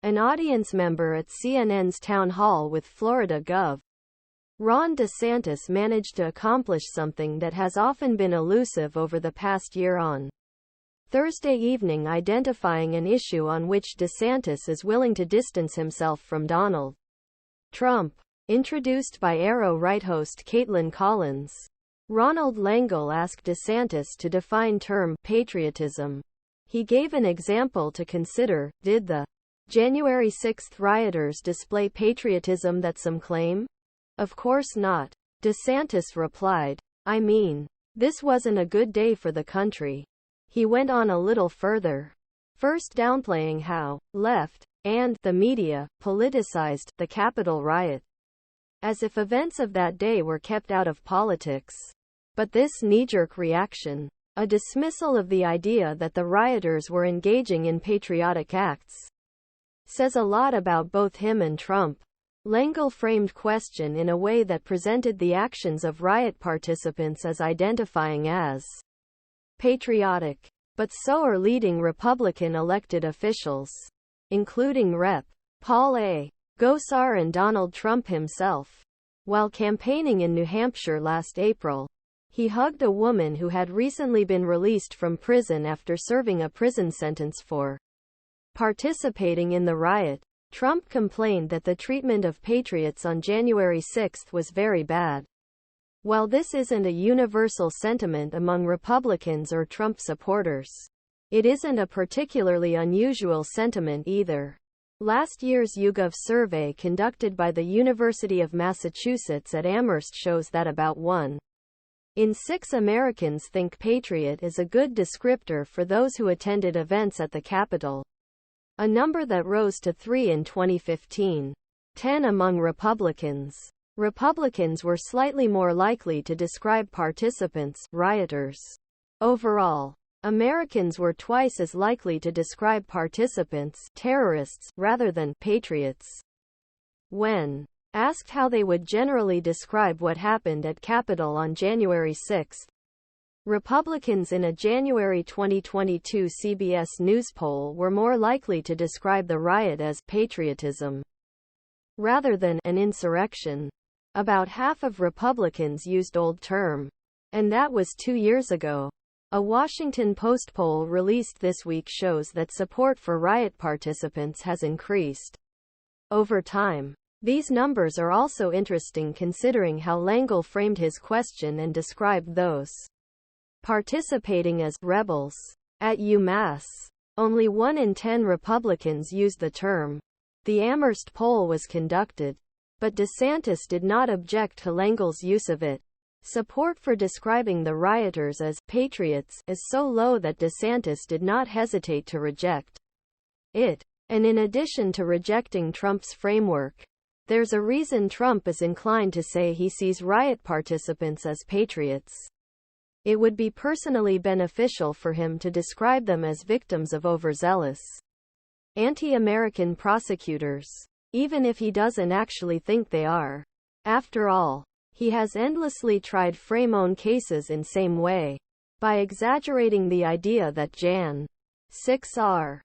an audience member at CNN's town hall with Florida Gov. Ron DeSantis managed to accomplish something that has often been elusive over the past year on Thursday evening, identifying an issue on which DeSantis is willing to distance himself from Donald Trump. Introduced by ArrowRight host Kaitlan Collins. Ronald Langel asked DeSantis to define term patriotism. He gave an example to consider. Did the January 6 rioters display patriotism that some claim? Of course not. DeSantis replied. I mean, this wasn't a good day for the country. He went on a little further, first downplaying how left and the media politicized the Capitol riot, as if events of that day were kept out of politics. But this knee-jerk reaction, a dismissal of the idea that the rioters were engaging in patriotic acts, says a lot about both him and Trump. Langel framed question in a way that presented the actions of riot participants as identifying as patriotic. But so are leading Republican elected officials, including Rep. Paul A. Gosar and Donald Trump himself. While campaigning in New Hampshire last April, he hugged a woman who had recently been released from prison after serving a prison sentence for participating in the riot. Trump complained that the treatment of patriots on January 6 was very bad. While this isn't a universal sentiment among Republicans or Trump supporters, it isn't a particularly unusual sentiment either. Last year's YouGov survey conducted by the University of Massachusetts at Amherst shows that about 1 in 6 Americans think patriot is a good descriptor for those who attended events at the Capitol, a number that rose to 3 in 2015. 10 among Republicans. Republicans were slightly more likely to describe participants, rioters. Overall, Americans were twice as likely to describe participants, terrorists, rather than patriots. When asked how they would generally describe what happened at Capitol on January 6, Republicans in a January 2022 CBS News poll were more likely to describe the riot as patriotism rather than an insurrection. About half of Republicans used old term, and that was 2 years ago. A Washington Post poll released this week shows that support for riot participants has increased over time. These numbers are also interesting considering how Langel framed his question and described those participating as rebels. At UMass, only 1 in 10 Republicans used the term. The Amherst poll was conducted, but DeSantis did not object to Langel's use of it. Support for describing the rioters as patriots is so low that DeSantis did not hesitate to reject it. And in addition to rejecting Trump's framework, there's a reason Trump is inclined to say he sees riot participants as patriots. It would be personally beneficial for him to describe them as victims of overzealous anti-American prosecutors, even if he doesn't actually think they are. After all, he has endlessly tried frame own cases in same way, by exaggerating the idea that Jan. 6 R.